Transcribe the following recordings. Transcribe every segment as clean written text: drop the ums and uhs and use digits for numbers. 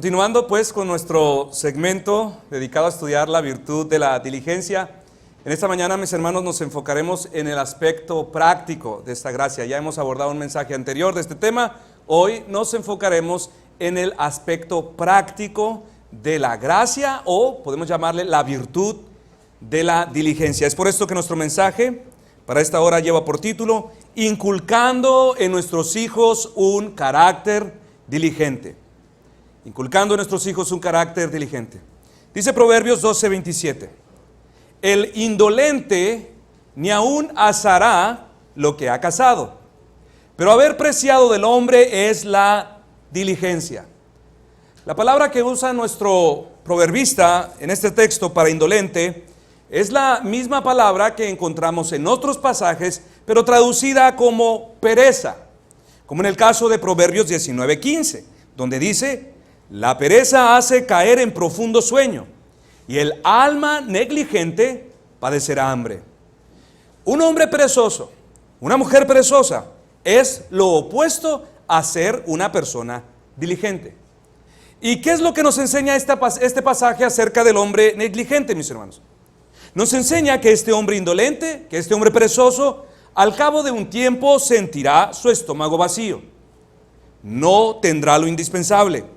Continuando pues con nuestro segmento dedicado a estudiar la virtud de la diligencia, en esta mañana, mis hermanos, nos enfocaremos en el aspecto práctico de esta gracia. Ya hemos abordado un mensaje anterior de este tema. Hoy nos enfocaremos en el aspecto práctico de la gracia, o podemos llamarle la virtud de la diligencia. Es por esto que nuestro mensaje para esta hora lleva por título: inculcando en nuestros hijos un carácter diligente. Inculcando en nuestros hijos un carácter diligente. Dice Proverbios 12:27: el indolente ni aún asará lo que ha cazado, pero haber preciado del hombre es la diligencia. La palabra que usa nuestro proverbista en este texto para indolente es la misma palabra que encontramos en otros pasajes, pero traducida como pereza, como en el caso de Proverbios 19:15, donde dice: la pereza hace caer en profundo sueño, y el alma negligente padecerá hambre. Un hombre perezoso, una mujer perezosa, es lo opuesto a ser una persona diligente. ¿Y qué es lo que nos enseña este pasaje acerca del hombre negligente, mis hermanos? Nos enseña que este hombre indolente, que este hombre perezoso, al cabo de un tiempo sentirá su estómago vacío. No tendrá lo indispensable.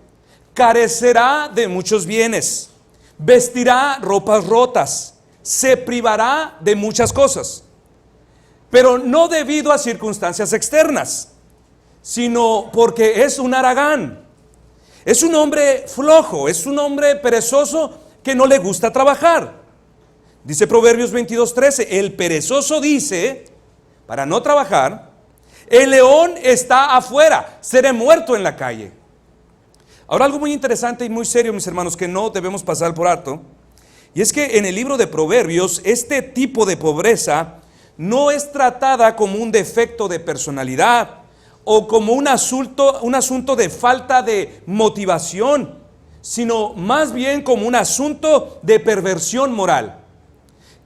Carecerá de muchos bienes. Vestirá ropas rotas. Se privará de muchas cosas. Pero no debido a circunstancias externas, sino porque es un haragán. Es un hombre flojo, es un hombre perezoso que no le gusta trabajar. Dice Proverbios 22:13, el perezoso dice, para no trabajar: el león está afuera, seré muerto en la calle. Ahora, algo muy interesante y muy serio, mis hermanos, que no debemos pasar por alto, y es que en el libro de Proverbios, este tipo de pobreza no es tratada como un defecto de personalidad o como un asunto de falta de motivación, sino más bien como un asunto de perversión moral.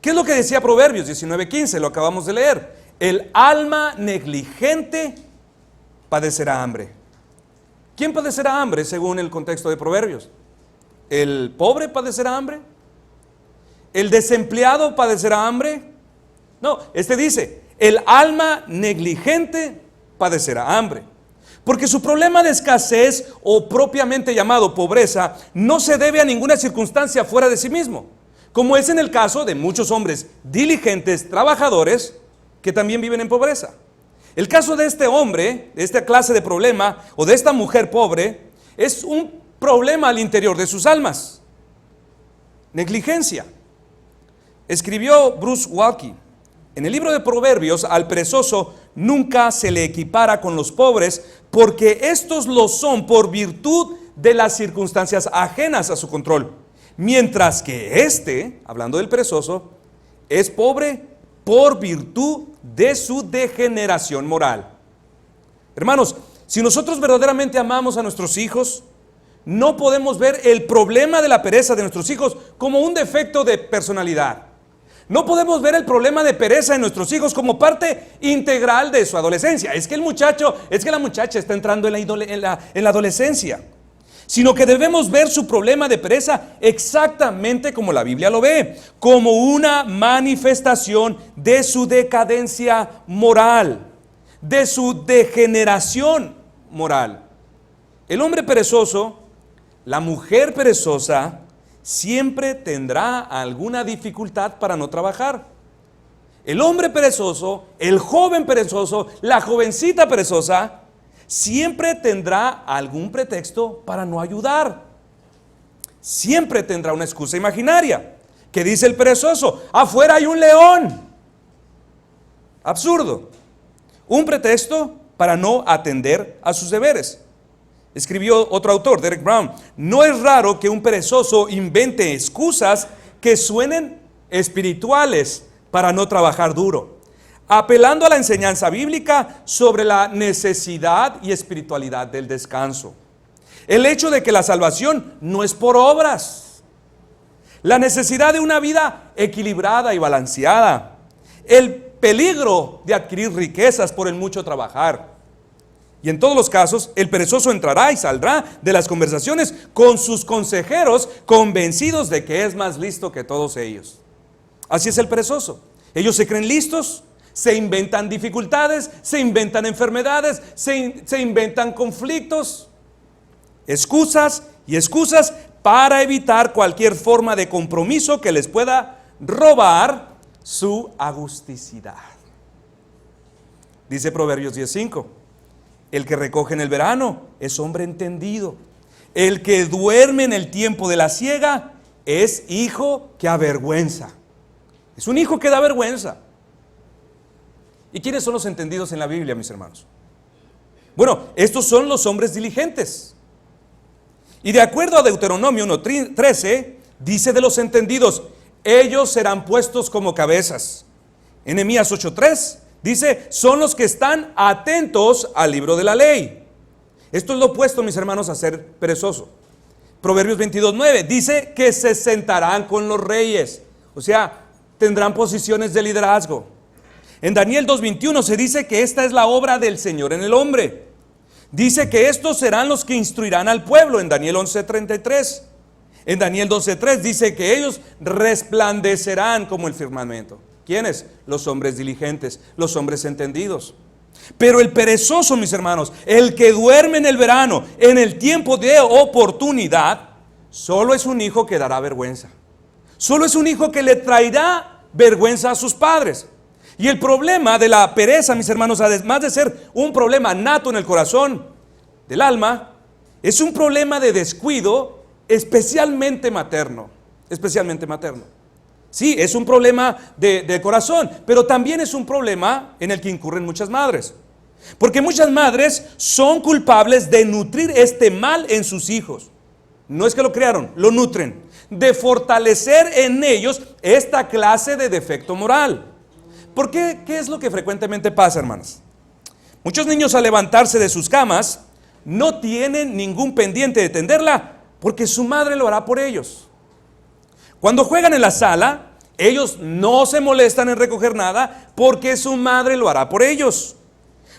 ¿Qué es lo que decía Proverbios 19:15? Lo acabamos de leer. El alma negligente padecerá hambre. ¿Quién padecerá hambre según el contexto de Proverbios? ¿El pobre padecerá hambre? ¿El desempleado padecerá hambre? No, este dice: el alma negligente padecerá hambre. Porque su problema de escasez, o propiamente llamado pobreza, no se debe a ninguna circunstancia fuera de sí mismo, como es en el caso de muchos hombres diligentes, trabajadores, que también viven en pobreza. El caso de este hombre, de esta clase de problema, o de esta mujer pobre, es un problema al interior de sus almas. Negligencia. Escribió Bruce Waltke: en el libro de Proverbios, al perezoso nunca se le equipara con los pobres, porque estos lo son por virtud de las circunstancias ajenas a su control, mientras que este, hablando del perezoso, es pobre por virtud de su degeneración moral. Hermanos, si nosotros verdaderamente amamos a nuestros hijos, no podemos ver el problema de la pereza de nuestros hijos como un defecto de personalidad. No podemos ver el problema de pereza en nuestros hijos como parte integral de su adolescencia. Es que la muchacha está entrando en la adolescencia. Sino que debemos ver su problema de pereza exactamente como la Biblia lo ve, como una manifestación de su decadencia moral, de su degeneración moral. El hombre perezoso, la mujer perezosa, siempre tendrá alguna dificultad para no trabajar. El hombre perezoso, el joven perezoso, la jovencita perezosa, siempre tendrá algún pretexto para no ayudar. Siempre tendrá una excusa imaginaria. ¿Qué dice el perezoso? Afuera hay un león. Absurdo. Un pretexto para no atender a sus deberes. Escribió otro autor, Derek Brown: no es raro que un perezoso invente excusas que suenen espirituales para no trabajar duro, apelando a la enseñanza bíblica sobre la necesidad y espiritualidad del descanso. El hecho de que la salvación no es por obras, la necesidad de una vida equilibrada y balanceada, el peligro de adquirir riquezas por el mucho trabajar, Y en todos los casos, el perezoso entrará y saldrá de las conversaciones con sus consejeros, convencidos de que es más listo que todos ellos. Así es el perezoso. Ellos se creen listos, se inventan dificultades, se inventan enfermedades, se inventan conflictos, excusas y excusas para evitar cualquier forma de compromiso que les pueda robar su agusticidad. Dice Proverbios 10:5, el que recoge en el verano es hombre entendido. El que duerme en el tiempo de la siega es hijo que avergüenza. Es un hijo que da vergüenza. ¿Y quiénes son los entendidos en la Biblia, mis hermanos? Bueno, estos son los hombres diligentes. Y de acuerdo a Deuteronomio 1:13, dice de los entendidos, ellos serán puestos como cabezas. En Nehemías 8:3 dice, son los que están atentos al libro de la ley. Esto es lo opuesto, mis hermanos, a ser perezoso. Proverbios 22:9 dice que se sentarán con los reyes. O sea, tendrán posiciones de liderazgo. En Daniel 2:21 se dice que esta es la obra del Señor en el hombre. Dice que estos serán los que instruirán al pueblo en Daniel 11:33. En Daniel 12:3 dice que ellos resplandecerán como el firmamento. ¿Quiénes? Los hombres diligentes, los hombres entendidos. Pero el perezoso, mis hermanos, el que duerme en el verano, en el tiempo de oportunidad, solo es un hijo que dará vergüenza. Solo es un hijo que le traerá vergüenza a sus padres. Y el problema de la pereza, mis hermanos, además de ser un problema nato en el corazón del alma, es un problema de descuido especialmente materno. Especialmente materno. Sí, es un problema de corazón, pero también es un problema en el que incurren muchas madres. Porque muchas madres son culpables de nutrir este mal en sus hijos. No es que lo crearon, lo nutren. De fortalecer en ellos esta clase de defecto moral. ¿Por qué? ¿Qué es lo que frecuentemente pasa, hermanos? Muchos niños al levantarse de sus camas no tienen ningún pendiente de tenderla porque su madre lo hará por ellos. Cuando juegan en la sala, ellos no se molestan en recoger nada porque su madre lo hará por ellos.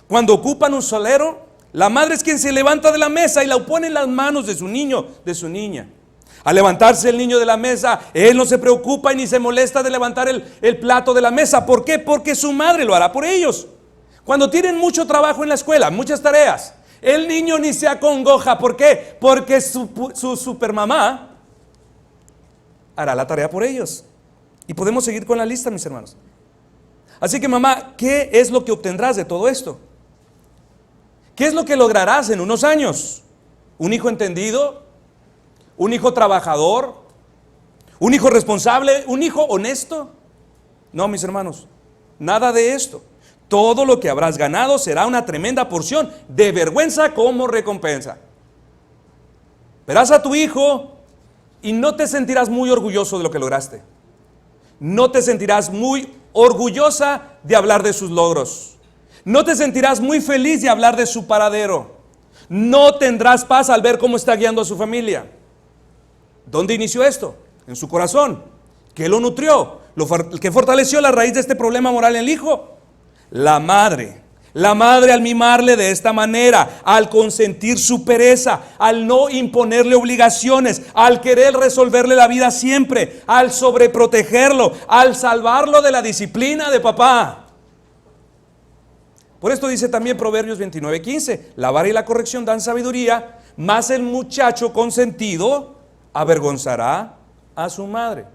Cuando ocupan un salero, la madre es quien se levanta de la mesa y la pone en las manos de su niño, de su niña. Al levantarse el niño de la mesa, él no se preocupa y ni se molesta de levantar el plato de la mesa. ¿Por qué? Porque su madre lo hará por ellos. Cuando tienen mucho trabajo en la escuela, muchas tareas, el niño ni se acongoja. ¿Por qué? Porque su supermamá hará la tarea por ellos. Y podemos seguir con la lista, mis hermanos. Así que, mamá, ¿qué es lo que obtendrás de todo esto? ¿Qué es lo que lograrás en unos años? ¿Un hijo entendido? ¿Un hijo trabajador? ¿Un hijo responsable? ¿Un hijo honesto? No, mis hermanos, nada de esto. Todo lo que habrás ganado será una tremenda porción de vergüenza como recompensa. Verás a tu hijo y no te sentirás muy orgulloso de lo que lograste. No te sentirás muy orgullosa de hablar de sus logros. No te sentirás muy feliz de hablar de su paradero. No tendrás paz al ver cómo está guiando a su familia. ¿Dónde inició esto? En su corazón. ¿Qué lo nutrió? ¿Qué fortaleció la raíz de este problema moral en el hijo? La madre. La madre al mimarle de esta manera, al consentir su pereza, al no imponerle obligaciones, al querer resolverle la vida siempre, al sobreprotegerlo, al salvarlo de la disciplina de papá. Por esto dice también Proverbios 29:15, la vara y la corrección dan sabiduría, mas el muchacho consentido avergonzará a su madre.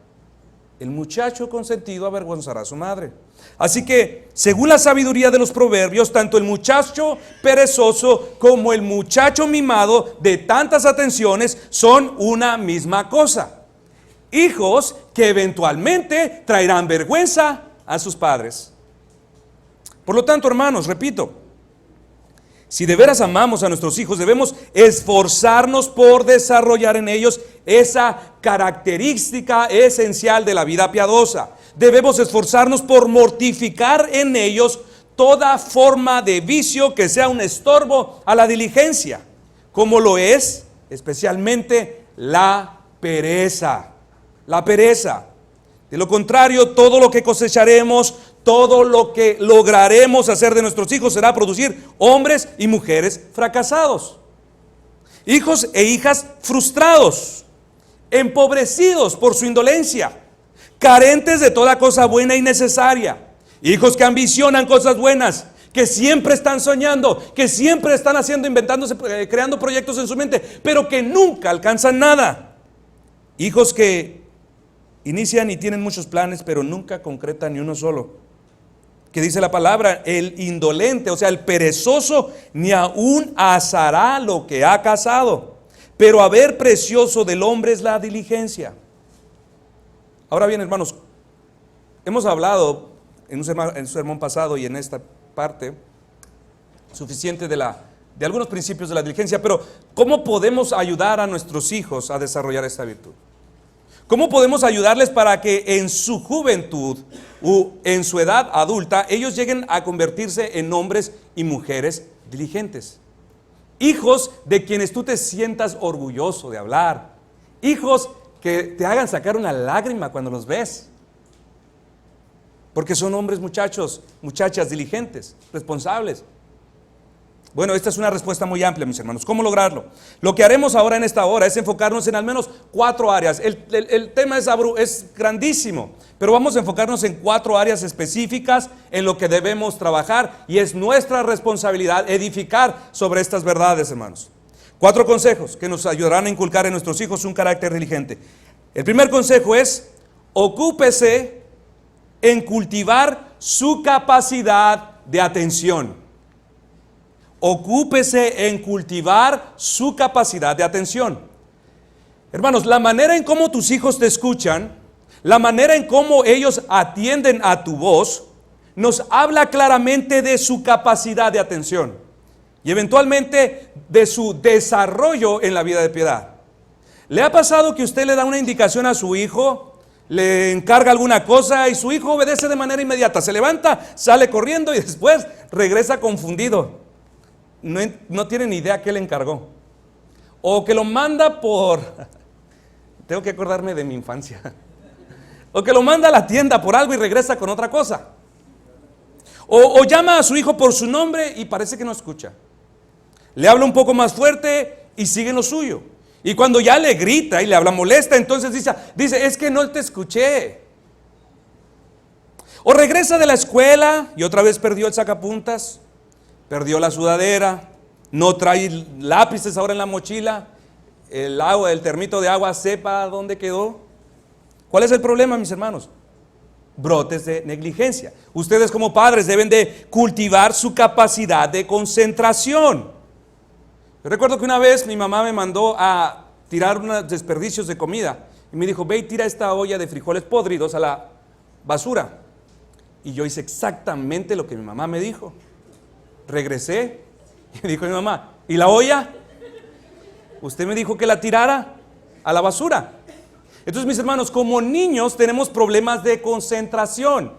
El muchacho consentido avergonzará a su madre. Así que, según la sabiduría de los proverbios, tanto el muchacho perezoso como el muchacho mimado de tantas atenciones son una misma cosa. Hijos que eventualmente traerán vergüenza a sus padres. Por lo tanto, hermanos, repito, si de veras amamos a nuestros hijos, debemos esforzarnos por desarrollar en ellos esa característica esencial de la vida piadosa. Debemos esforzarnos por mortificar en ellos toda forma de vicio que sea un estorbo a la diligencia, como lo es especialmente la pereza. La pereza. De lo contrario, todo lo que cosecharemos, todo lo que lograremos hacer de nuestros hijos será producir hombres y mujeres fracasados. Hijos e hijas frustrados, empobrecidos por su indolencia, carentes de toda cosa buena y necesaria. Hijos que ambicionan cosas buenas, que siempre están soñando, que siempre están inventándose, creando proyectos en su mente, pero que nunca alcanzan nada. Hijos que inician y tienen muchos planes, pero nunca concretan ni uno solo. Que dice la palabra, el indolente, o sea, el perezoso, ni aún asará lo que ha cazado. Pero haber precioso del hombre es la diligencia. Ahora bien, hermanos, hemos hablado en un sermón pasado y en esta parte suficiente de algunos principios de la diligencia, pero ¿cómo podemos ayudar a nuestros hijos a desarrollar esta virtud? ¿Cómo podemos ayudarles para que en su juventud o en su edad adulta ellos lleguen a convertirse en hombres y mujeres diligentes? Hijos de quienes tú te sientas orgulloso de hablar. Hijos que te hagan sacar una lágrima cuando los ves. Porque son hombres, muchachas diligentes, responsables. Bueno, esta es una respuesta muy amplia, mis hermanos. ¿Cómo lograrlo? Lo que haremos ahora en esta hora es enfocarnos en al menos 4 áreas. El tema es grandísimo, pero vamos a enfocarnos en 4 áreas específicas en lo que debemos trabajar, y es nuestra responsabilidad edificar sobre estas verdades, hermanos. 4 consejos que nos ayudarán a inculcar en nuestros hijos un carácter diligente. El primer consejo es: ocúpese en cultivar su capacidad de atención. Ocúpese en cultivar su capacidad de atención. Hermanos, la manera en cómo tus hijos te escuchan, la manera en cómo ellos atienden a tu voz, nos habla claramente de su capacidad de atención y eventualmente de su desarrollo en la vida de piedad. ¿Le ha pasado que usted le da una indicación a su hijo, le encarga alguna cosa y su hijo obedece de manera inmediata? Se levanta, sale corriendo y después regresa confundido. No tiene ni idea qué le encargó. O que lo manda tengo que acordarme de mi infancia. O que lo manda a la tienda por algo y regresa con otra cosa. O llama a su hijo por su nombre y parece que no escucha. Le habla un poco más fuerte y sigue en lo suyo. Y cuando ya le grita y le habla molesta, entonces dice, es que no te escuché. O regresa de la escuela y otra vez perdió el sacapuntas, perdió la sudadera, no trae lápices ahora en la mochila, el termito de agua sepa dónde quedó. ¿Cuál es el problema, mis hermanos? Brotes de negligencia. Ustedes como padres deben de cultivar su capacidad de concentración. Yo recuerdo que una vez mi mamá me mandó a tirar unos desperdicios de comida y me dijo, ve y tira esta olla de frijoles podridos a la basura. Y yo hice exactamente lo que mi mamá me dijo. Regresé y me dijo mi mamá, ¿y la olla? Usted me dijo que la tirara a la basura. Entonces, mis hermanos, como niños tenemos problemas de concentración,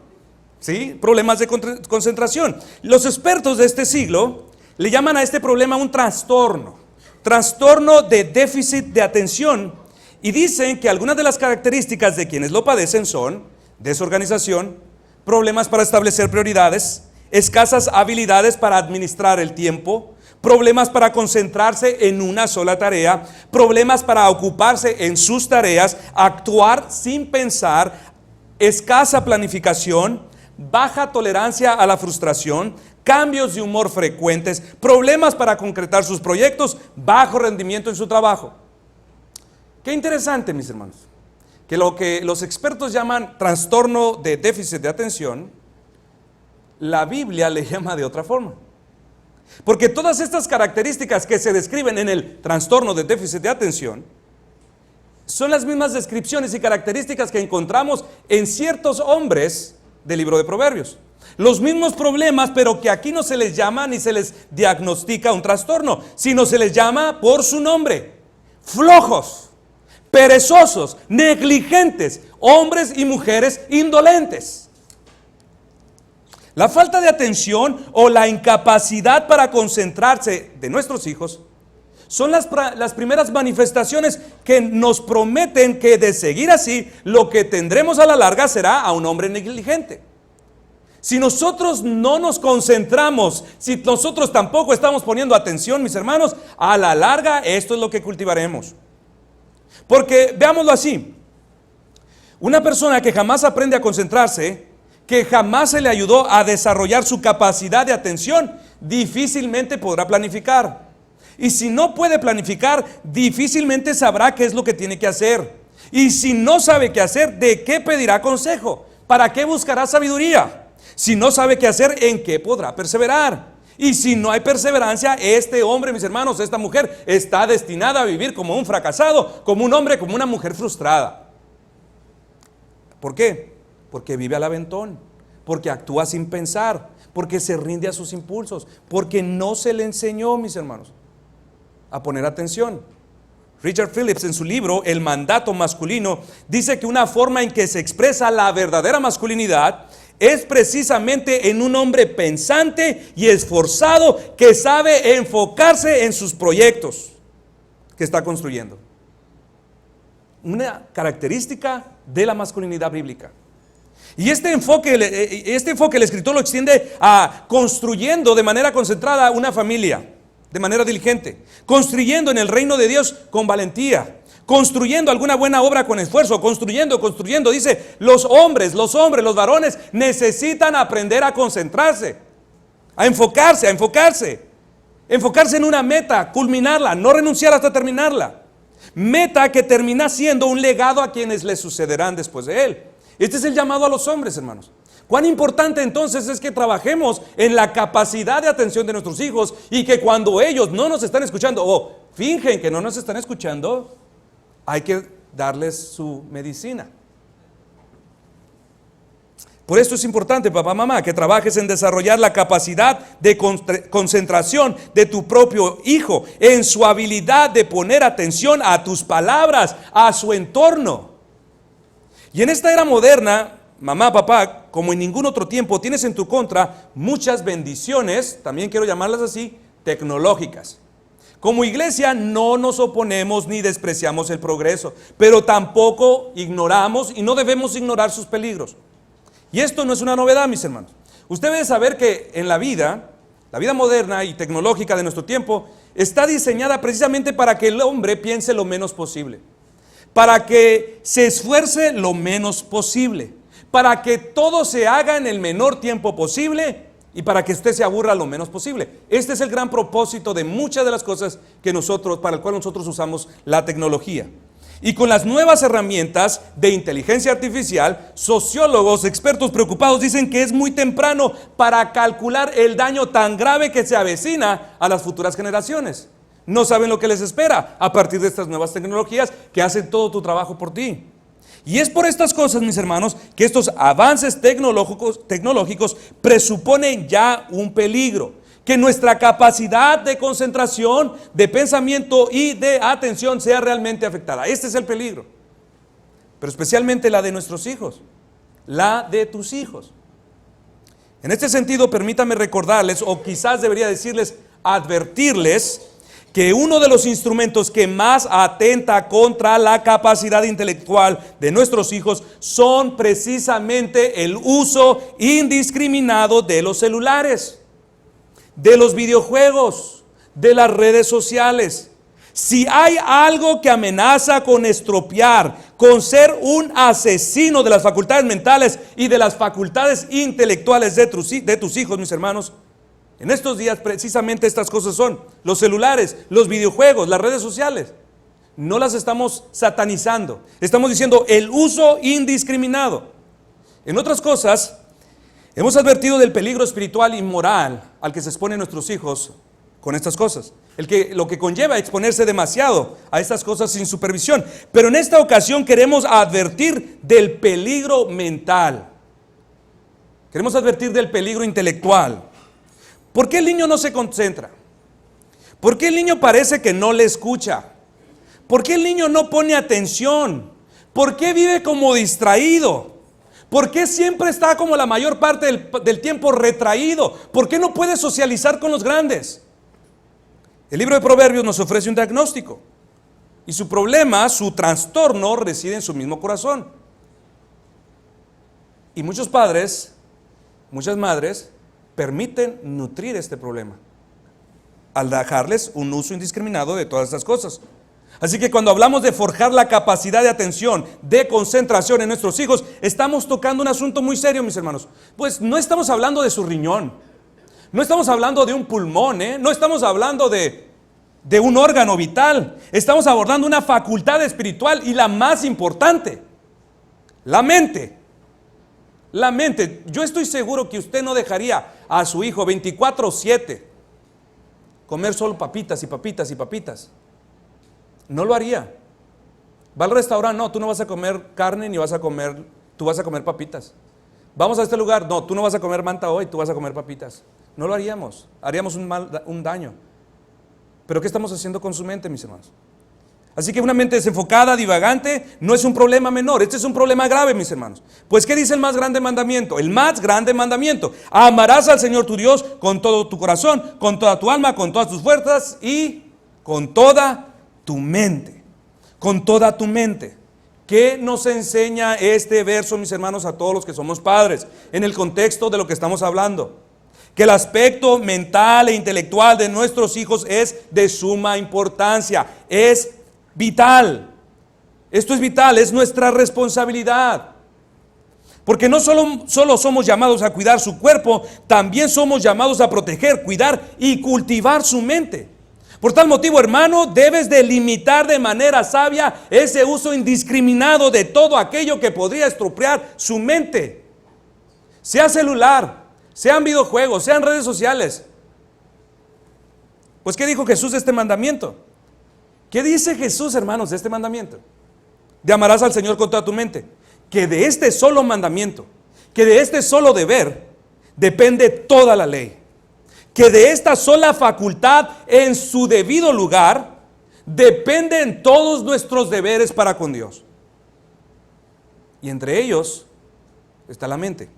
¿sí? Problemas de concentración. Los expertos de este siglo le llaman a este problema un trastorno de déficit de atención, y dicen que algunas de las características de quienes lo padecen son desorganización, problemas para establecer prioridades, escasas habilidades para administrar el tiempo, problemas para concentrarse en una sola tarea, problemas para ocuparse en sus tareas, actuar sin pensar, escasa planificación, baja tolerancia a la frustración, cambios de humor frecuentes, problemas para concretar sus proyectos, bajo rendimiento en su trabajo. Qué interesante, mis hermanos, que lo que los expertos llaman trastorno de déficit de atención, la Biblia le llama de otra forma. Porque todas estas características que se describen en el trastorno de déficit de atención son las mismas descripciones y características que encontramos en ciertos hombres del libro de Proverbios. Los mismos problemas, pero que aquí no se les llama ni se les diagnostica un trastorno, sino se les llama por su nombre: flojos, perezosos, negligentes, hombres y mujeres indolentes. La falta de atención o la incapacidad para concentrarse de nuestros hijos son las primeras manifestaciones que nos prometen que de seguir así, lo que tendremos a la larga será a un hombre negligente. Si nosotros no nos concentramos, si nosotros tampoco estamos poniendo atención, mis hermanos, a la larga esto es lo que cultivaremos. Porque veámoslo así, una persona que jamás aprende a concentrarse, que jamás se le ayudó a desarrollar su capacidad de atención, difícilmente podrá planificar. Y si no puede planificar, difícilmente sabrá qué es lo que tiene que hacer. Y si no sabe qué hacer, ¿de qué pedirá consejo? ¿Para qué buscará sabiduría? Si no sabe qué hacer, ¿en qué podrá perseverar? Y si no hay perseverancia, este hombre, mis hermanos, esta mujer, está destinada a vivir como un fracasado, como un hombre, como una mujer frustrada. ¿Por qué? Porque vive al aventón, porque actúa sin pensar, porque se rinde a sus impulsos, porque no se le enseñó, mis hermanos, a poner atención. Richard Phillips, en su libro El mandato masculino, dice que una forma en que se expresa la verdadera masculinidad es precisamente en un hombre pensante y esforzado que sabe enfocarse en sus proyectos que está construyendo. Una característica de la masculinidad bíblica. Y este enfoque el escritor lo extiende a construyendo de manera concentrada una familia, de manera diligente, construyendo en el reino de Dios con valentía, construyendo alguna buena obra con esfuerzo, construyendo. Dice, los hombres, los varones necesitan aprender a concentrarse, a enfocarse en una meta, culminarla, no renunciar hasta terminarla. Meta que termina siendo un legado a quienes le sucederán después de él. Este es el llamado a los hombres, hermanos. Cuán importante entonces es que trabajemos en la capacidad de atención de nuestros hijos y que cuando ellos no nos están escuchando o fingen que no nos están escuchando, hay que darles su medicina. Por esto es importante, papá, mamá, que trabajes en desarrollar la capacidad de concentración de tu propio hijo, en su habilidad de poner atención a tus palabras, a su entorno. Y en esta era moderna, mamá, papá, como en ningún otro tiempo, tienes en tu contra muchas bendiciones, también quiero llamarlas así, tecnológicas. Como iglesia no nos oponemos ni despreciamos el progreso, pero tampoco ignoramos y no debemos ignorar sus peligros. Y esto no es una novedad, mis hermanos. Usted debe saber que en la vida moderna y tecnológica de nuestro tiempo está diseñada precisamente para que el hombre piense lo menos posible, para que se esfuerce lo menos posible, para que todo se haga en el menor tiempo posible y para que usted se aburra lo menos posible. Este es el gran propósito de muchas de las cosas para el cual nosotros usamos la tecnología. Y con las nuevas herramientas de inteligencia artificial, sociólogos, expertos preocupados dicen que es muy temprano para calcular el daño tan grave que se avecina a las futuras generaciones. No saben lo que les espera a partir de estas nuevas tecnologías que hacen todo tu trabajo por ti. Y es por estas cosas, mis hermanos, que estos avances tecnológicos presuponen ya un peligro. Que nuestra capacidad de concentración, de pensamiento y de atención sea realmente afectada. Este es el peligro. Pero especialmente la de nuestros hijos, la de tus hijos. En este sentido, permítame recordarles, o quizás debería decirles, advertirles, que uno de los instrumentos que más atenta contra la capacidad intelectual de nuestros hijos son precisamente el uso indiscriminado de los celulares, de los videojuegos, de las redes sociales. Si hay algo que amenaza con estropear, con ser un asesino de las facultades mentales y de las facultades intelectuales de tus hijos, mis hermanos, en estos días precisamente estas cosas son los celulares, los videojuegos, las redes sociales. No las estamos satanizando, estamos diciendo el uso indiscriminado. En otras cosas, hemos advertido del peligro espiritual y moral al que se exponen nuestros hijos con estas cosas. Lo que conlleva exponerse demasiado a estas cosas sin supervisión. Pero en esta ocasión queremos advertir del peligro mental. Queremos advertir del peligro intelectual. ¿Por qué el niño no se concentra? ¿Por qué el niño parece que no le escucha? ¿Por qué el niño no pone atención? ¿Por qué vive como distraído? ¿Por qué siempre está como la mayor parte del tiempo retraído? ¿Por qué no puede socializar con los grandes? El libro de Proverbios nos ofrece un diagnóstico. Y su problema, su trastorno, reside en su mismo corazón. Y muchos padres muchas madres permiten nutrir este problema al dejarles un uso indiscriminado de todas estas cosas. Así que cuando hablamos de forjar la capacidad de atención, de concentración en nuestros hijos, estamos tocando un asunto muy serio, mis hermanos. Pues no estamos hablando de su riñón, no estamos hablando de un pulmón, no estamos hablando de un órgano vital. Estamos abordando una facultad espiritual y la más importante, la mente. La mente. Yo estoy seguro que usted no dejaría a su hijo 24/7 comer solo papitas y papitas y papitas. No lo haría. Va al restaurante, no, tú no vas a comer carne ni vas a comer, tú vas a comer papitas. Vamos a este lugar, no, tú no vas a comer manta hoy, tú vas a comer papitas. No lo haríamos, haríamos un daño. Pero ¿qué estamos haciendo con su mente, mis hermanos? Así que una mente desenfocada, divagante, no es un problema menor, este es un problema grave, mis hermanos. Pues ¿qué dice el más grande mandamiento? El más grande mandamiento: amarás al Señor tu Dios con todo tu corazón, con toda tu alma, con todas tus fuerzas y con toda tu mente. Con toda tu mente. ¿Qué nos enseña este verso, mis hermanos, a todos los que somos padres, en el contexto de lo que estamos hablando? Que el aspecto mental e intelectual de nuestros hijos es de suma importancia, es vital. Esto es vital, es nuestra responsabilidad. Porque no solo somos llamados a cuidar su cuerpo, también somos llamados a proteger, cuidar y cultivar su mente. Por tal motivo, hermano, debes de limitar de manera sabia ese uso indiscriminado de todo aquello que podría estropear su mente. Sea celular, sean videojuegos, sean redes sociales. Pues ¿qué dijo Jesús de este mandamiento? ¿Qué dice Jesús, hermanos, de este mandamiento? De amarás al Señor con toda tu mente. Que de este solo mandamiento, que de este solo deber, depende toda la ley. Que de esta sola facultad en su debido lugar, dependen todos nuestros deberes para con Dios. Y entre ellos está la mente.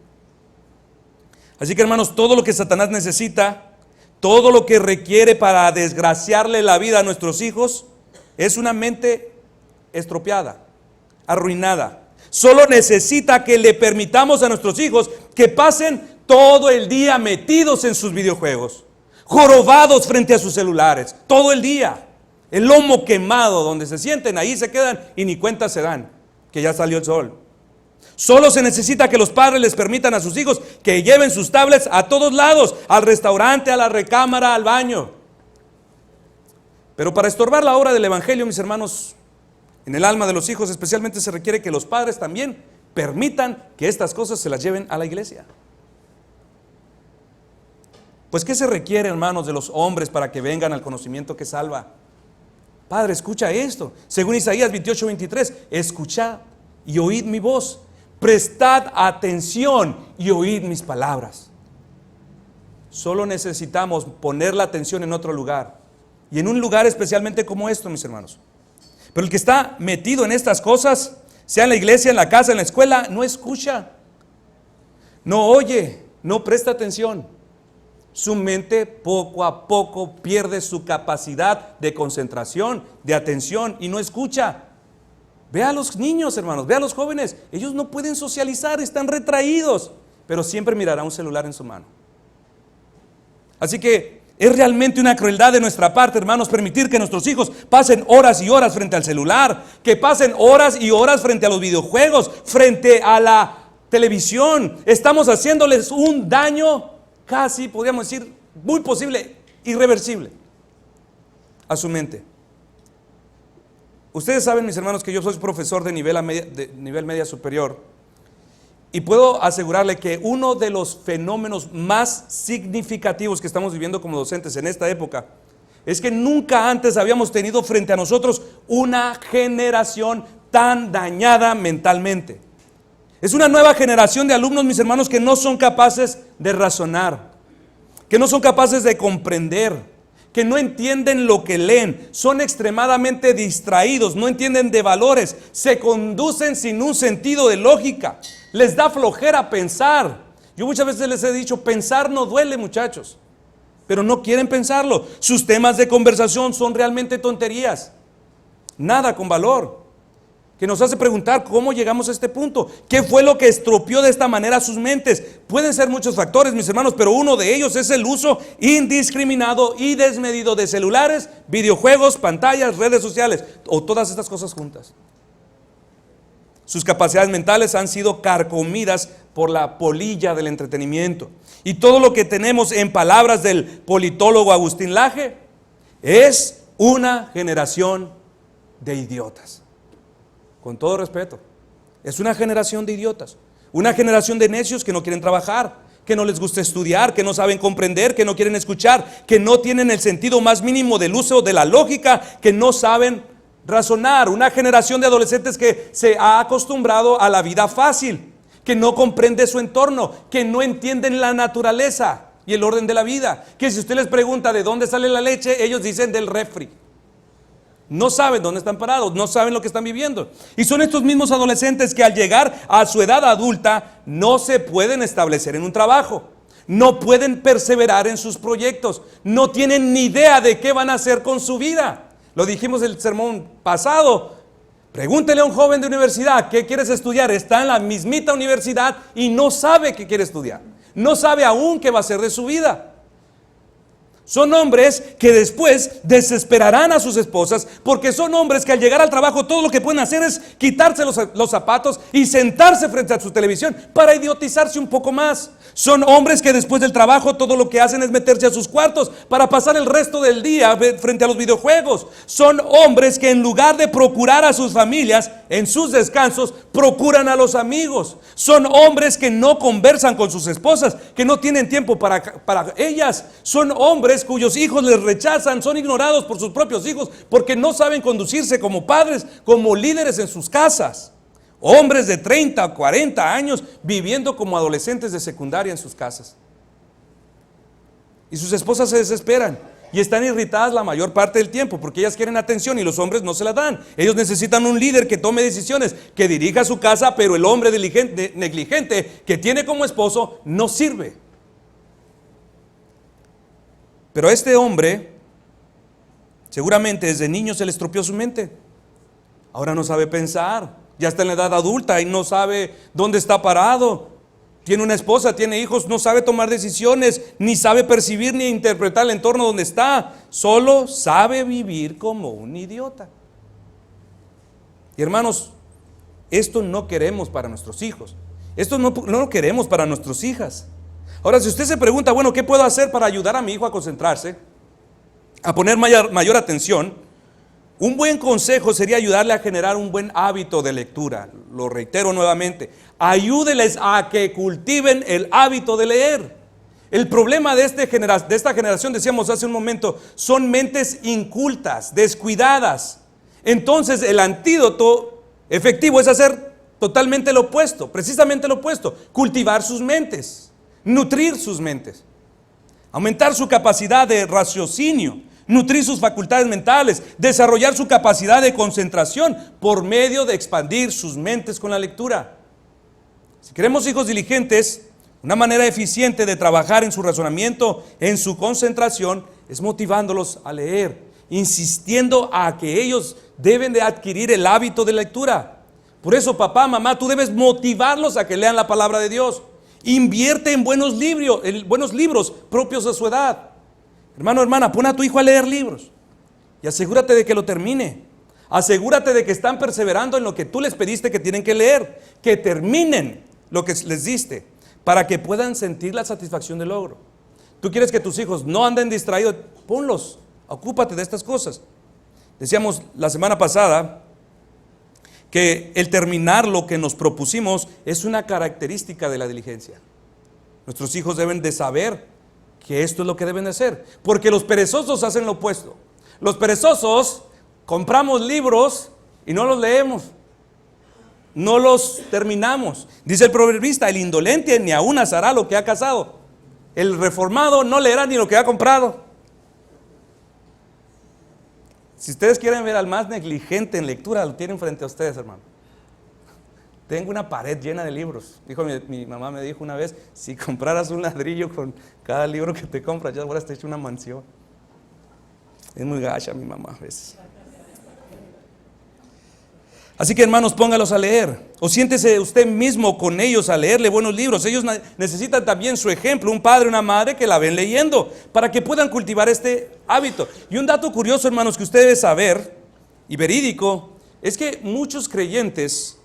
Así que, hermanos, todo lo que Satanás necesita, todo lo que requiere para desgraciarle la vida a nuestros hijos, es una mente estropeada, arruinada. Solo necesita que le permitamos a nuestros hijos que pasen todo el día metidos en sus videojuegos, jorobados frente a sus celulares, todo el día. El lomo quemado, donde se sienten, ahí se quedan y ni cuenta se dan que ya salió el sol. Solo se necesita que los padres les permitan a sus hijos que lleven sus tablets a todos lados, al restaurante, a la recámara, al baño. Pero para estorbar la obra del evangelio, mis hermanos, en el alma de los hijos especialmente se requiere que los padres también permitan que estas cosas se las lleven a la iglesia. Pues ¿qué se requiere, hermanos, de los hombres para que vengan al conocimiento que salva? Padre, escucha esto. Según Isaías 28:23, escuchad y oíd mi voz. Prestad atención y oíd mis palabras. Solo necesitamos poner la atención en otro lugar. Y en un lugar especialmente como esto, mis hermanos. Pero el que está metido en estas cosas, sea en la iglesia, en la casa, en la escuela, no escucha, no oye, no presta atención. Su mente poco a poco pierde su capacidad de concentración, de atención y no escucha. Ve a los niños, hermanos, ve a los jóvenes. Ellos no pueden socializar, están retraídos, pero siempre mirará un celular en su mano. Así que es realmente una crueldad de nuestra parte, hermanos, permitir que nuestros hijos pasen horas y horas frente al celular, que pasen horas y horas frente a los videojuegos, frente a la televisión. Estamos haciéndoles un daño casi, podríamos decir, muy posible, irreversible a su mente. Ustedes saben, mis hermanos, que yo soy profesor de nivel media superior y puedo asegurarle que uno de los fenómenos más significativos que estamos viviendo como docentes en esta época es que nunca antes habíamos tenido frente a nosotros una generación tan dañada mentalmente. Es una nueva generación de alumnos, mis hermanos, que no son capaces de razonar, que no son capaces de comprender, que no entienden lo que leen, son extremadamente distraídos, no entienden de valores, se conducen sin un sentido de lógica, les da flojera pensar. Yo muchas veces les he dicho, pensar no duele, muchachos, pero no quieren pensarlo. Sus temas de conversación son realmente tonterías, nada con valor. que nos hace preguntar cómo llegamos a este punto. ¿Qué fue lo que estropeó de esta manera sus mentes? Pueden ser muchos factores, mis hermanos, pero uno de ellos es el uso indiscriminado y desmedido de celulares, videojuegos, pantallas, redes sociales o todas estas cosas juntas. Sus capacidades mentales han sido carcomidas por la polilla del entretenimiento. Y todo lo que tenemos, en palabras del politólogo Agustín Laje, es una generación de idiotas. Con todo respeto, es una generación de idiotas, una generación de necios que no quieren trabajar, que no les gusta estudiar, que no saben comprender, que no quieren escuchar, que no tienen el sentido más mínimo del uso de la lógica, que no saben razonar. Una generación de adolescentes que se ha acostumbrado a la vida fácil, que no comprende su entorno, que no entienden la naturaleza y el orden de la vida, que si usted les pregunta de dónde sale la leche, ellos dicen del refri. No saben dónde están parados, no saben lo que están viviendo. Y son estos mismos adolescentes que al llegar a su edad adulta no se pueden establecer en un trabajo, no pueden perseverar en sus proyectos, no tienen ni idea de qué van a hacer con su vida. Lo dijimos en el sermón pasado. Pregúntele a un joven de universidad, ¿qué quieres estudiar? Está en la mismita universidad y no sabe qué quiere estudiar, no sabe aún qué va a hacer de su vida. Son hombres que después desesperarán a sus esposas, porque son hombres que al llegar al trabajo todo lo que pueden hacer es quitarse los zapatos y sentarse frente a su televisión para idiotizarse un poco más. Son hombres que después del trabajo todo lo que hacen es meterse a sus cuartos para pasar el resto del día frente a los videojuegos. Son hombres que en lugar de procurar a sus familias en sus descansos, procuran a los amigos. Son hombres que no conversan con sus esposas, que no tienen tiempo para ellas. Son hombres cuyos hijos les rechazan, son ignorados por sus propios hijos porque no saben conducirse como padres, como líderes en sus casas. Hombres de 30 o 40 años viviendo como adolescentes de secundaria en sus casas. Y sus esposas se desesperan y están irritadas la mayor parte del tiempo porque ellas quieren atención y los hombres no se la dan. Ellos necesitan un líder que tome decisiones, que dirija su casa, pero el hombre negligente que tiene como esposo no sirve. Pero a este hombre seguramente desde niño se le estropeó su mente. Ahora no sabe pensar. Ya está en la edad adulta y no sabe dónde está parado. Tiene una esposa, tiene hijos, no sabe tomar decisiones, ni sabe percibir ni interpretar el entorno donde está. Solo sabe vivir como un idiota. Y hermanos, esto no queremos para nuestros hijos. Esto no lo queremos para nuestras hijas. Ahora, si usted se pregunta, bueno, ¿qué puedo hacer para ayudar a mi hijo a concentrarse, a poner mayor atención? Un buen consejo sería ayudarle a generar un buen hábito de lectura. Lo reitero nuevamente, ayúdeles a que cultiven el hábito de leer. El problema de esta generación, decíamos hace un momento, son mentes incultas, descuidadas. Entonces el antídoto efectivo es hacer totalmente lo opuesto, precisamente lo opuesto, cultivar sus mentes, nutrir sus mentes, aumentar su capacidad de raciocinio, nutrir sus facultades mentales, desarrollar su capacidad de concentración por medio de expandir sus mentes con la lectura. Si queremos hijos diligentes, una manera eficiente de trabajar en su razonamiento, en su concentración, es motivándolos a leer, insistiendo a que ellos deben de adquirir el hábito de lectura. Por eso, papá, mamá, tú debes motivarlos a que lean la palabra de Dios. Invierte en buenos libros propios de su edad. Hermano, hermana, pon a tu hijo a leer libros y asegúrate de que lo termine. Asegúrate de que están perseverando en lo que tú les pediste que tienen que leer, que terminen lo que les diste, para que puedan sentir la satisfacción del logro. Tú quieres que tus hijos no anden distraídos, ponlos, ocúpate de estas cosas. Decíamos la semana pasada que el terminar lo que nos propusimos es una característica de la diligencia. Nuestros hijos deben de saber que esto es lo que deben de hacer, porque los perezosos hacen lo opuesto. Los perezosos compramos libros y no los leemos, no los terminamos. Dice el proverbista, el indolente ni aún hará lo que ha cazado. El reformado no leerá ni lo que ha comprado. Si ustedes quieren ver al más negligente en lectura, lo tienen frente a ustedes, hermano. Tengo una pared llena de libros. Mi mamá me dijo una vez, si compraras un ladrillo con cada libro que te compras, ya ahora te hecho una mansión. Es muy gacha mi mamá a veces. Así que hermanos, póngalos a leer, o siéntese usted mismo con ellos a leerle buenos libros. Ellos necesitan también su ejemplo, un padre, una madre que la ven leyendo, para que puedan cultivar este hábito. Y un dato curioso, hermanos, que usted debe saber, y verídico, es que muchos creyentes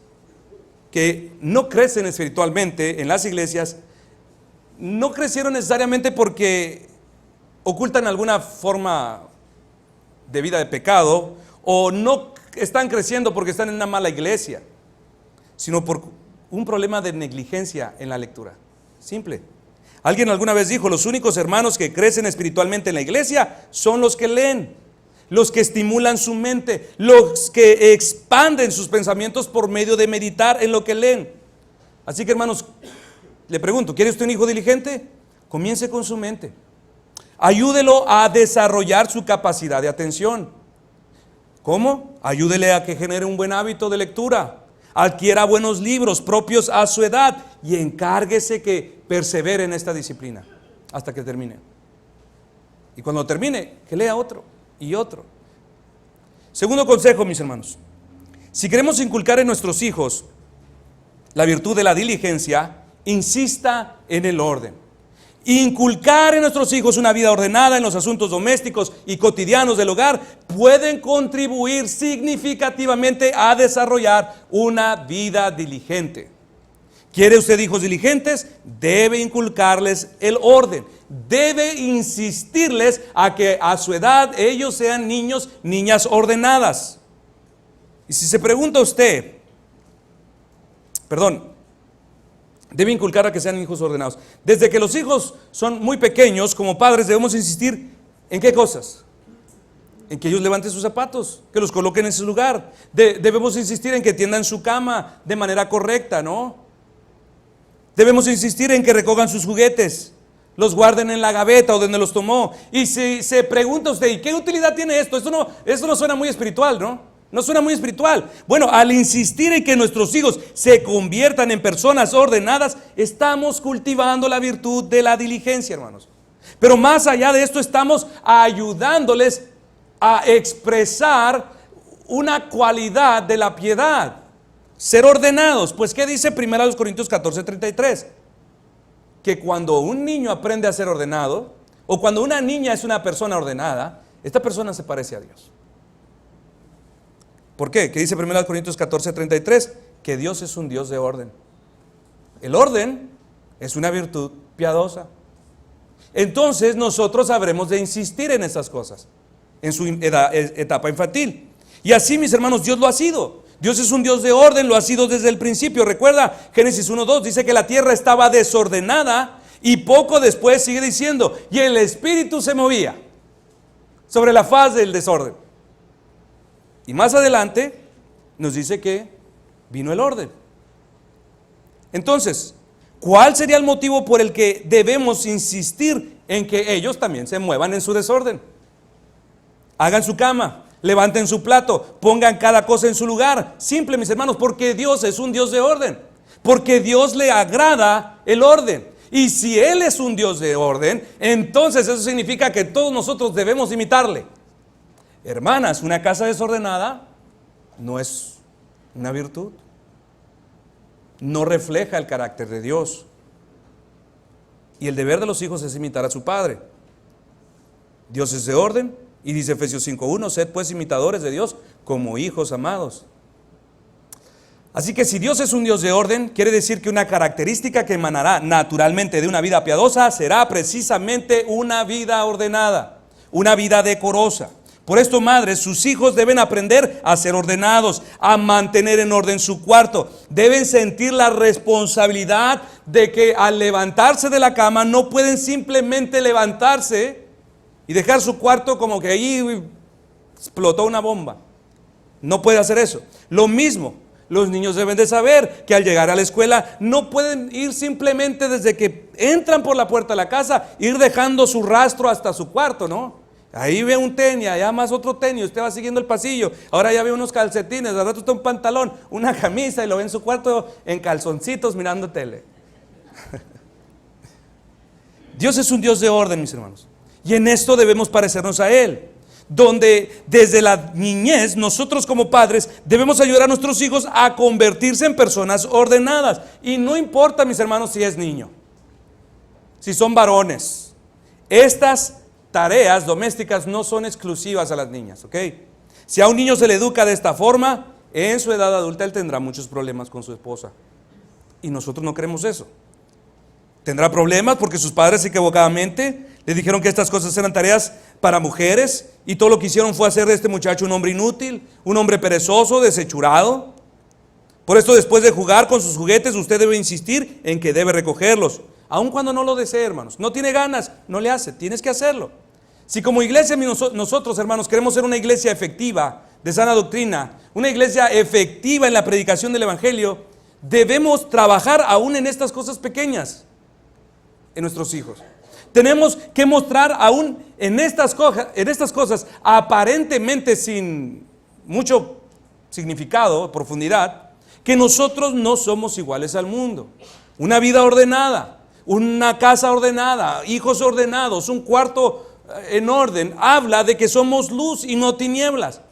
que no crecen espiritualmente en las iglesias, no crecieron necesariamente porque ocultan alguna forma de vida de pecado, o no están creciendo porque están en una mala iglesia, sino por un problema de negligencia en la lectura. Simple. Alguien alguna vez dijo: los únicos hermanos que crecen espiritualmente en la iglesia son los que leen, los que estimulan su mente, los que expanden sus pensamientos por medio de meditar en lo que leen. Así que hermanos, le pregunto, ¿quiere usted un hijo diligente? Comience con su mente. Ayúdelo a desarrollar su capacidad de atención. ¿Cómo? Ayúdele a que genere un buen hábito de lectura, adquiera buenos libros propios a su edad y encárguese que persevere en esta disciplina hasta que termine. Y cuando termine, que lea otro y otro. Segundo consejo, mis hermanos: si queremos inculcar en nuestros hijos la virtud de la diligencia, insista en el orden. Inculcar en nuestros hijos una vida ordenada en los asuntos domésticos y cotidianos del hogar pueden contribuir significativamente a desarrollar una vida diligente. ¿Quiere usted hijos diligentes? Debe inculcarles el orden. Debe insistirles a que a su edad ellos sean niños, niñas ordenadas. Y si se pregunta usted, debe inculcar a que sean hijos ordenados. Desde que los hijos son muy pequeños, como padres debemos insistir en qué cosas. En que ellos levanten sus zapatos, que los coloquen en su lugar. Debemos insistir en que tiendan su cama de manera correcta, ¿no? Debemos insistir en que recojan sus juguetes, los guarden en la gaveta o donde los tomó. Y si se pregunta usted, ¿y qué utilidad tiene esto? Esto no suena muy espiritual, ¿no? No suena muy espiritual. Bueno, al insistir en que nuestros hijos se conviertan en personas ordenadas, estamos cultivando la virtud de la diligencia, hermanos. Pero más allá de esto, estamos ayudándoles a expresar una cualidad de la piedad, ser ordenados. Pues ¿qué dice 1 Corintios 14:33? Que cuando un niño aprende a ser ordenado, o cuando una niña es una persona ordenada, esta persona se parece a Dios. ¿Por qué? ¿Qué dice 1 Corintios 14:33? Que Dios es un Dios de orden. El orden es una virtud piadosa. Entonces nosotros habremos de insistir en esas cosas en su etapa infantil. Y así, mis hermanos, Dios lo ha sido. Dios es un Dios de orden, lo ha sido desde el principio. Recuerda, Génesis 1:2 dice que la tierra estaba desordenada y poco después sigue diciendo, y el Espíritu se movía sobre la faz del desorden. Y más adelante nos dice que vino el orden. Entonces, ¿cuál sería el motivo por el que debemos insistir en que ellos también se muevan en su desorden? Hagan su cama, levanten su plato, pongan cada cosa en su lugar. Simple, mis hermanos, porque Dios es un Dios de orden. Porque Dios le agrada el orden. Y si Él es un Dios de orden, entonces eso significa que todos nosotros debemos imitarle. Hermanas, una casa desordenada no es una virtud. No refleja el carácter de Dios. Y el deber de los hijos es imitar a su padre. Dios es de orden y dice Efesios 5:1, sed pues imitadores de Dios como hijos amados. Así que si Dios es un Dios de orden, quiere decir que una característica que emanará naturalmente de una vida piadosa será precisamente una vida ordenada, una vida decorosa. Por esto, madres, sus hijos deben aprender a ser ordenados, a mantener en orden su cuarto. Deben sentir la responsabilidad de que al levantarse de la cama no pueden simplemente levantarse y dejar su cuarto como que ahí explotó una bomba. No puede hacer eso. Lo mismo, los niños deben de saber que al llegar a la escuela no pueden ir simplemente desde que entran por la puerta de la casa, ir dejando su rastro hasta su cuarto, ¿no? Ahí ve un tenis, allá más otro tenis, usted va siguiendo el pasillo, ahora ya ve unos calcetines, al rato está un pantalón, una camisa y lo ve en su cuarto en calzoncitos mirando tele. Dios es un Dios de orden, mis hermanos, y en esto debemos parecernos a Él. donde desde la niñez nosotros como padres debemos ayudar a nuestros hijos a convertirse en personas ordenadas. Y no importa, mis hermanos, si es niño, si son varones. Estas tareas domésticas no son exclusivas a las niñas, ¿ok? Si a un niño se le educa de esta forma, en su edad adulta él tendrá muchos problemas con su esposa. Y nosotros no queremos eso. Tendrá problemas porque sus padres equivocadamente le dijeron que estas cosas eran tareas para mujeres y todo lo que hicieron fue hacer de este muchacho un hombre inútil, un hombre perezoso, desechurado. Por esto, después de jugar con sus juguetes, usted debe insistir en que debe recogerlos, aun cuando no lo desee, hermanos. No tiene ganas, no le hace, tienes que hacerlo. Si como iglesia nosotros, hermanos, queremos ser una iglesia efectiva, de sana doctrina, una iglesia efectiva en la predicación del evangelio, debemos trabajar aún en estas cosas pequeñas en nuestros hijos. Tenemos que mostrar aún en estas cosas aparentemente sin mucho significado, profundidad, que nosotros no somos iguales al mundo. Una vida ordenada, una casa ordenada, hijos ordenados, un cuarto en orden, habla de que somos luz y no tinieblas.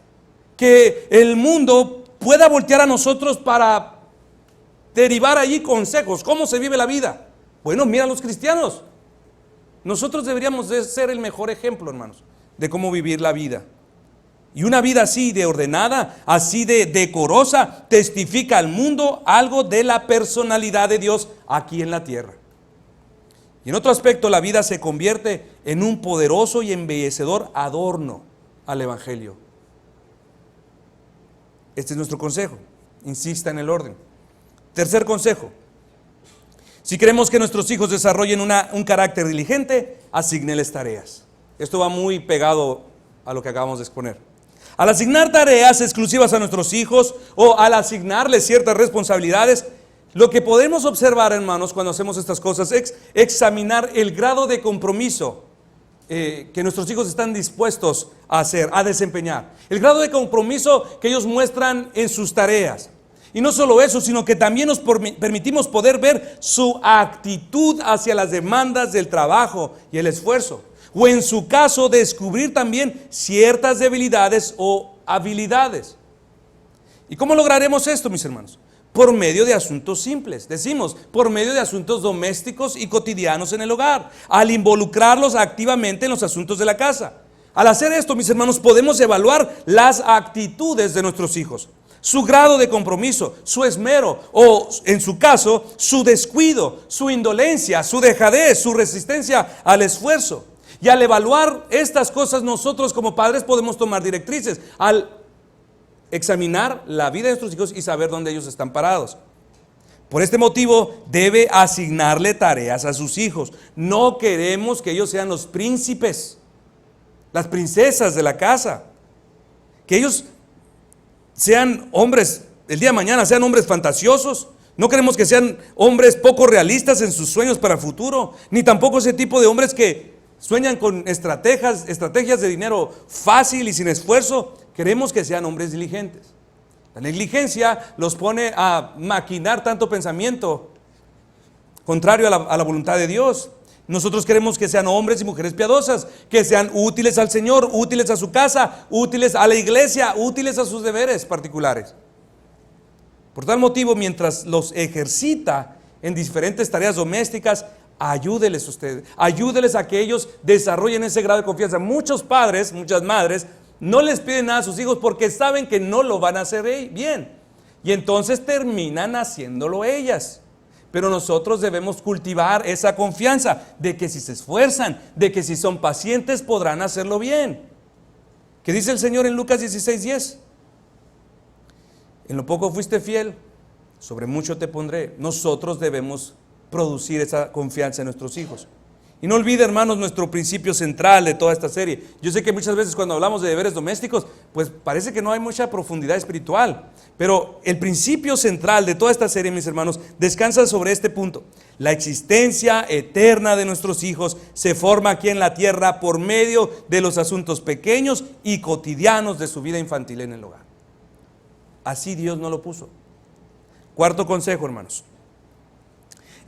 Que el mundo pueda voltear a nosotros para derivar allí consejos. ¿Cómo se vive la vida? Bueno, mira a los cristianos. Nosotros deberíamos de ser el mejor ejemplo, hermanos, de cómo vivir la vida. Y una vida así de ordenada, así de decorosa, testifica al mundo algo de la personalidad de Dios aquí en la tierra. Y en otro aspecto, la vida se convierte en un poderoso y embellecedor adorno al evangelio. Este es nuestro consejo. Insista en el orden. Tercer consejo. Si queremos que nuestros hijos desarrollen un carácter diligente, asígneles tareas. Esto va muy pegado a lo que acabamos de exponer. Al asignar tareas exclusivas a nuestros hijos o al asignarles ciertas responsabilidades, lo que podemos observar, hermanos, cuando hacemos estas cosas es examinar el grado de compromiso que nuestros hijos están dispuestos a hacer, a desempeñar. El grado de compromiso que ellos muestran en sus tareas. Y no solo eso, sino que también nos permitimos poder ver su actitud hacia las demandas del trabajo y el esfuerzo. O en su caso, descubrir también ciertas debilidades o habilidades. ¿Y cómo lograremos esto, mis hermanos? Por medio de asuntos simples. Decimos, por medio de asuntos domésticos y cotidianos en el hogar. Al involucrarlos activamente en los asuntos de la casa. Al hacer esto, mis hermanos, podemos evaluar las actitudes de nuestros hijos. Su grado de compromiso, su esmero o, en su caso, su descuido, su indolencia, su dejadez, su resistencia al esfuerzo. Y al evaluar estas cosas, nosotros como padres podemos tomar directrices al examinar la vida de nuestros hijos y saber dónde ellos están parados. Por este motivo, debe asignarle tareas a sus hijos. No queremos que ellos sean los príncipes, las princesas de la casa. Que ellos sean hombres, el día de mañana sean hombres fantasiosos. No queremos que sean hombres poco realistas en sus sueños para el futuro, ni tampoco ese tipo de hombres que sueñan con estrategias de dinero fácil y sin esfuerzo. Queremos que sean hombres diligentes. La negligencia los pone a maquinar tanto pensamiento contrario a la voluntad de Dios. Nosotros queremos que sean hombres y mujeres piadosas, que sean útiles al Señor, útiles a su casa, útiles a la iglesia, útiles a sus deberes particulares. Por tal motivo, mientras los ejercita en diferentes tareas domésticas, ayúdeles usted, ayúdeles a que ellos desarrollen ese grado de confianza. Muchos padres, muchas madres, no les piden nada a sus hijos porque saben que no lo van a hacer bien. Y entonces terminan haciéndolo ellas. Pero nosotros debemos cultivar esa confianza de que si se esfuerzan, de que si son pacientes podrán hacerlo bien. ¿Qué dice el Señor en Lucas 16:10? En lo poco fuiste fiel, sobre mucho te pondré. Nosotros debemos producir esa confianza en nuestros hijos. Y no olvide, hermanos, nuestro principio central de toda esta serie. Yo sé que muchas veces cuando hablamos de deberes domésticos, pues parece que no hay mucha profundidad espiritual. Pero el principio central de toda esta serie, mis hermanos, descansa sobre este punto. La existencia eterna de nuestros hijos se forma aquí en la tierra por medio de los asuntos pequeños y cotidianos de su vida infantil en el hogar. Así Dios nos lo puso. Cuarto consejo, hermanos.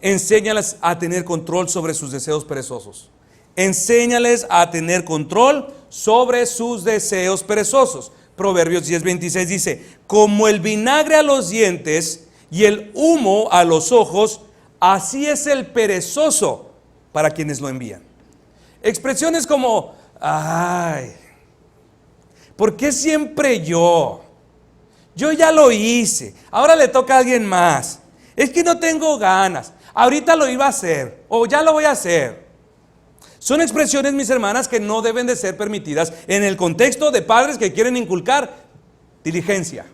Enséñalas a tener control sobre sus deseos perezosos. enséñales a tener control sobre sus deseos perezosos. Proverbios 10:26 dice: como el vinagre a los dientes y el humo a los ojos, así es el perezoso para quienes lo envían. Expresiones como: ay, ¿por qué siempre yo? Yo ya lo hice, ahora le toca a alguien más. Es que no tengo ganas, ahorita lo iba a hacer, o ya lo voy a hacer. Son expresiones, mis hermanas, que no deben de ser permitidas en el contexto de padres que quieren inculcar diligencia.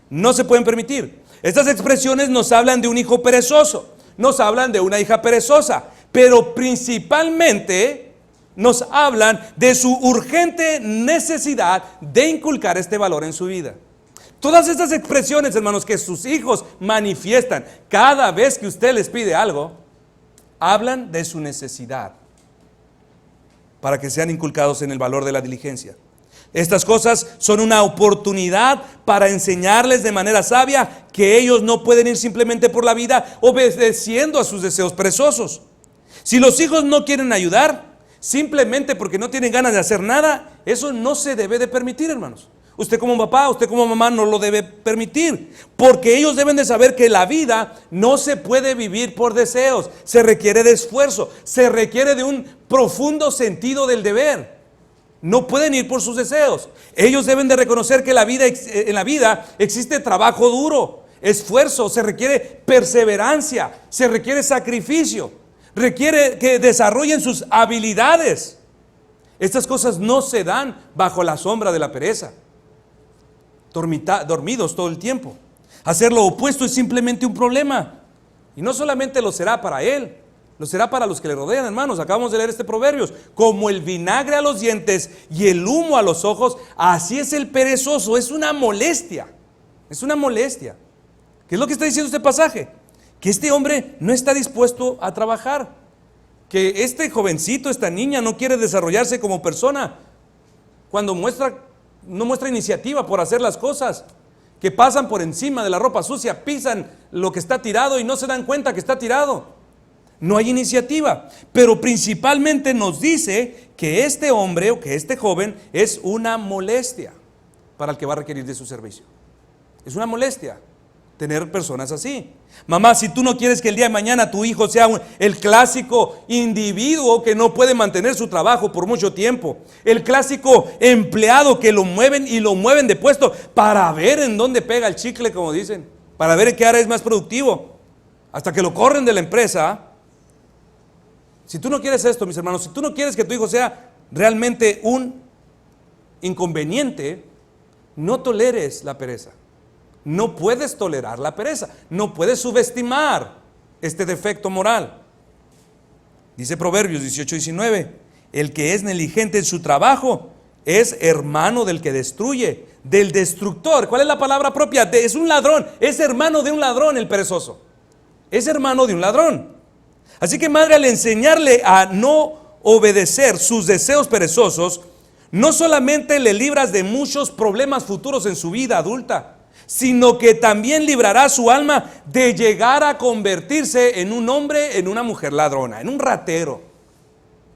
No se pueden permitir. Estas expresiones nos hablan de un hijo perezoso, nos hablan de una hija perezosa, pero principalmente nos hablan de su urgente necesidad de inculcar este valor en su vida. Todas estas expresiones, hermanos, que sus hijos manifiestan cada vez que usted les pide algo, hablan de su necesidad para que sean inculcados en el valor de la diligencia. Estas cosas son una oportunidad para enseñarles de manera sabia que ellos no pueden ir simplemente por la vida obedeciendo a sus deseos perezosos. Si los hijos no quieren ayudar simplemente porque no tienen ganas de hacer nada, eso no se debe de permitir, hermanos. Usted como papá, usted como mamá no lo debe permitir, porque ellos deben de saber que la vida no se puede vivir por deseos. Se requiere de esfuerzo, se requiere de un profundo sentido del deber. No pueden ir por sus deseos. Ellos deben de reconocer que en la vida existe trabajo duro, esfuerzo, se requiere perseverancia, se requiere sacrificio, requiere que desarrollen sus habilidades. Estas cosas no se dan bajo la sombra de la pereza, dormidos todo el tiempo. Hacer lo opuesto es simplemente un problema, y no solamente lo será para él, lo será para los que le rodean, hermanos. Acabamos de leer este Proverbios: como el vinagre a los dientes y el humo a los ojos, así es el perezoso. Es una molestia, es una molestia. ¿Qué es lo que está diciendo este pasaje? Que este hombre no está dispuesto a trabajar, que este jovencito, esta niña no quiere desarrollarse como persona cuando no muestra iniciativa por hacer las cosas, que pasan por encima de la ropa sucia, pisan lo que está tirado y no se dan cuenta que está tirado. No hay iniciativa, pero principalmente nos dice que este hombre o que este joven es una molestia para el que va a requerir de su servicio. Es una molestia tener personas así. Mamá, si tú no quieres que el día de mañana tu hijo sea el clásico individuo que no puede mantener su trabajo por mucho tiempo, el clásico empleado que lo mueven y lo mueven de puesto para ver en dónde pega el chicle, como dicen, para ver en qué área es más productivo, hasta que lo corren de la empresa. Si tú no quieres esto, mis hermanos, si tú no quieres que tu hijo sea realmente un inconveniente, no toleres la pereza. No puedes tolerar la pereza, no puedes subestimar este defecto moral. Dice Proverbios 18:19: el que es negligente en su trabajo es hermano del que destruye, del destructor. ¿Cuál es la palabra propia? Es un ladrón, es hermano de un ladrón el perezoso. Es hermano de un ladrón. Así que, madre, al enseñarle a no obedecer sus deseos perezosos, no solamente le libras de muchos problemas futuros en su vida adulta, sino que también librará su alma de llegar a convertirse en un hombre, en una mujer ladrona, en un ratero,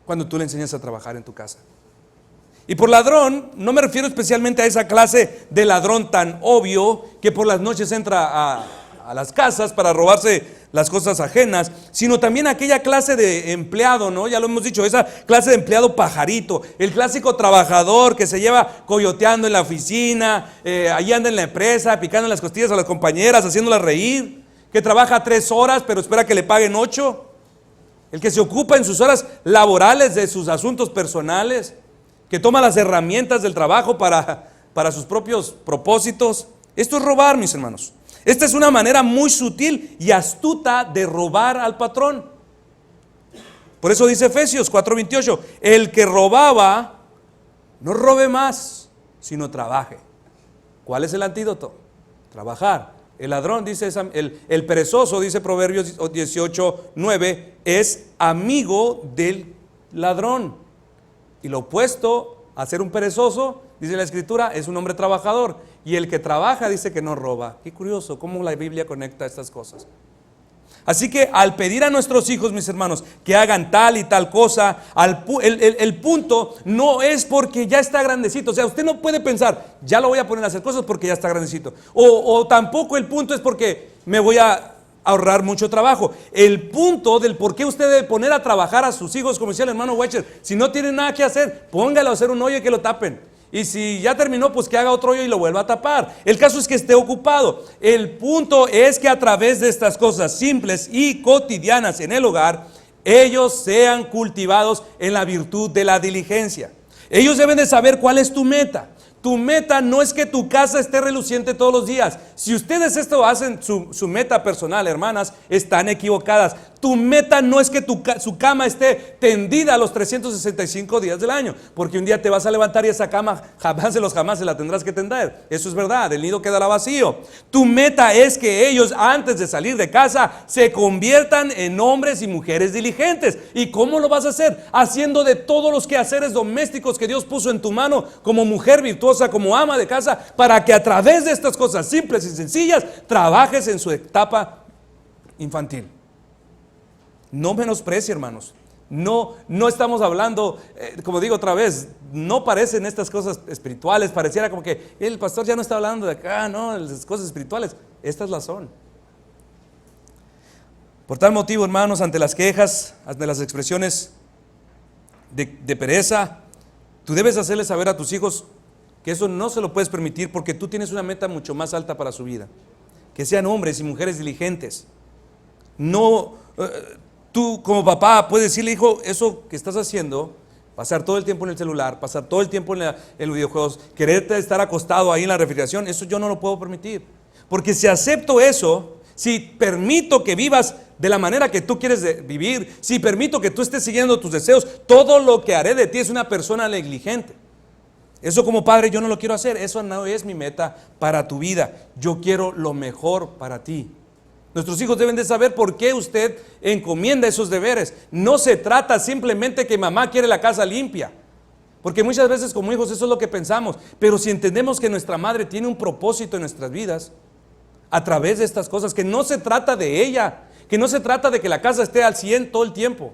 cuando tú le enseñas a trabajar en tu casa. Y por ladrón no me refiero especialmente a esa clase de ladrón tan obvio que por las noches entra a las casas para robarse las cosas ajenas, sino también aquella clase de empleado, ¿no? Ya lo hemos dicho, esa clase de empleado pajarito, el clásico trabajador que se lleva coyoteando en la oficina, ahí anda en la empresa, picando las costillas a las compañeras, haciéndolas reír, que trabaja 3 horas pero espera que le paguen 8, el que se ocupa en sus horas laborales de sus asuntos personales, que toma las herramientas del trabajo para sus propios propósitos. Esto es robar, mis hermanos. Esta es una manera muy sutil y astuta de robar al patrón. Por eso dice Efesios 4:28: el que robaba, no robe más, sino trabaje. ¿Cuál es el antídoto? Trabajar. El ladrón, dice el perezoso, dice Proverbios 18:9, es amigo del ladrón. Y lo opuesto a ser un perezoso, dice la Escritura, es un hombre trabajador. Y el que trabaja dice que no roba. Qué curioso cómo la Biblia conecta estas cosas. Así que al pedir a nuestros hijos, mis hermanos, que hagan tal y tal cosa, el punto no es porque ya está grandecito. O sea, usted no puede pensar, ya lo voy a poner a hacer cosas porque ya está grandecito. O tampoco el punto es porque me voy a ahorrar mucho trabajo. El punto del por qué usted debe poner a trabajar a sus hijos, como decía el hermano Wecher, si no tienen nada que hacer, póngalo a hacer un hoyo y que lo tapen. Y si ya terminó, pues que haga otro hoyo y lo vuelva a tapar. El caso es que esté ocupado. El punto es que a través de estas cosas simples y cotidianas en el hogar, ellos sean cultivados en la virtud de la diligencia. Ellos deben de saber cuál es tu meta. Tu meta no es que tu casa esté reluciente todos los días. Si ustedes esto hacen su meta personal, hermanas, están equivocadas. Tu meta no es que su cama esté tendida los 365 días del año, porque un día te vas a levantar y esa cama jamás se la tendrás que tender. Eso es verdad, el nido quedará vacío. Tu meta es que ellos, antes de salir de casa, se conviertan en hombres y mujeres diligentes. ¿Y cómo lo vas a hacer? Haciendo de todos los quehaceres domésticos que Dios puso en tu mano, como mujer virtuosa, como ama de casa, para que a través de estas cosas simples y sencillas trabajes en su etapa infantil. No menosprecie, hermanos. No estamos hablando, como digo otra vez, no parecen estas cosas espirituales. Pareciera como que el pastor ya no está hablando de acá, no, las cosas espirituales. Estas las son. Por tal motivo, hermanos, ante las quejas, ante las expresiones de pereza, tú debes hacerles saber a tus hijos que eso no se lo puedes permitir, porque tú tienes una meta mucho más alta para su vida. Que sean hombres y mujeres diligentes. No, tú como papá puedes decirle, hijo, eso que estás haciendo, pasar todo el tiempo en el celular, pasar todo el tiempo en los videojuegos, quererte estar acostado ahí en la refrigeración, eso yo no lo puedo permitir. Porque si acepto eso, si permito que vivas de la manera que tú quieres vivir, si permito que tú estés siguiendo tus deseos, todo lo que haré de ti es una persona negligente. Eso como padre yo no lo quiero hacer. Eso no es mi meta para tu vida. Yo quiero lo mejor para ti. Nuestros hijos deben de saber por qué usted encomienda esos deberes. No se trata simplemente que mamá quiere la casa limpia, porque muchas veces como hijos eso es lo que pensamos. Pero si entendemos que nuestra madre tiene un propósito en nuestras vidas a través de estas cosas, que no se trata de ella, que no se trata de que la casa esté al 100 todo el tiempo,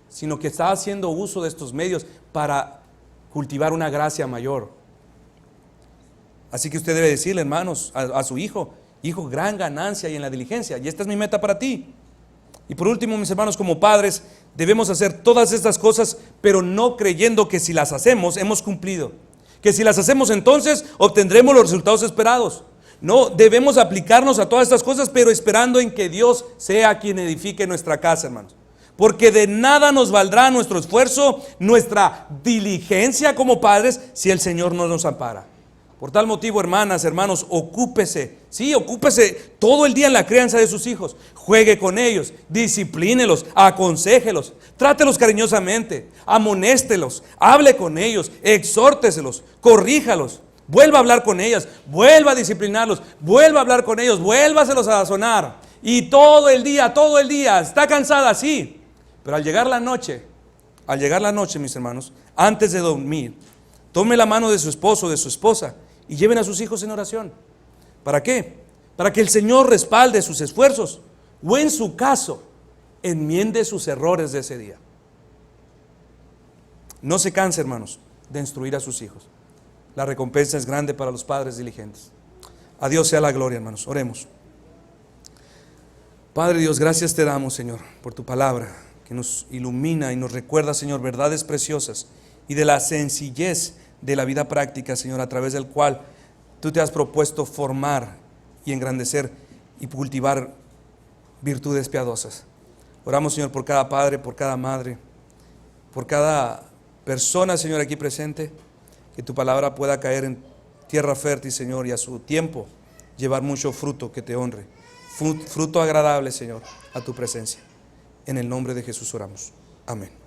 sino que está haciendo uso de estos medios para cultivar una gracia mayor. Así que usted debe decirle, hermanos, a su hijo, hijo, gran ganancia y en la diligencia, y esta es mi meta para ti. Y por último, mis hermanos, como padres debemos hacer todas estas cosas, pero no creyendo que si las hacemos hemos cumplido, que si las hacemos entonces obtendremos los resultados esperados. No, debemos aplicarnos a todas estas cosas, pero esperando en que Dios sea quien edifique nuestra casa, hermanos. Porque de nada nos valdrá nuestro esfuerzo, nuestra diligencia como padres, si el Señor no nos ampara. Por tal motivo, hermanas, hermanos, ocúpese todo el día en la crianza de sus hijos. Juegue con ellos, disciplínelos, aconséjelos, trátelos cariñosamente, amonéstelos, hable con ellos, exhórteselos, corríjalos, vuelva a hablar con ellas, vuelva a disciplinarlos, vuelva a hablar con ellos, vuélvaselos a sazonar. Y todo el día, está cansada, sí. Pero al llegar la noche, mis hermanos, antes de dormir, tome la mano de su esposo o de su esposa y lleven a sus hijos en oración. ¿Para qué? Para que el Señor respalde sus esfuerzos o en su caso, enmiende sus errores de ese día. No se canse, hermanos, de instruir a sus hijos. La recompensa es grande para los padres diligentes. A Dios sea la gloria, hermanos. Oremos. Padre Dios, gracias te damos, Señor, por tu palabra que nos ilumina y nos recuerda, Señor, verdades preciosas y de la sencillez de la vida práctica, Señor, a través del cual tú te has propuesto formar y engrandecer y cultivar virtudes piadosas. Oramos, Señor, por cada padre, por cada madre, por cada persona, Señor, aquí presente, que tu palabra pueda caer en tierra fértil, Señor, y a su tiempo llevar mucho fruto que te honre. Fruto agradable, Señor, a tu presencia. En el nombre de Jesús oramos. Amén.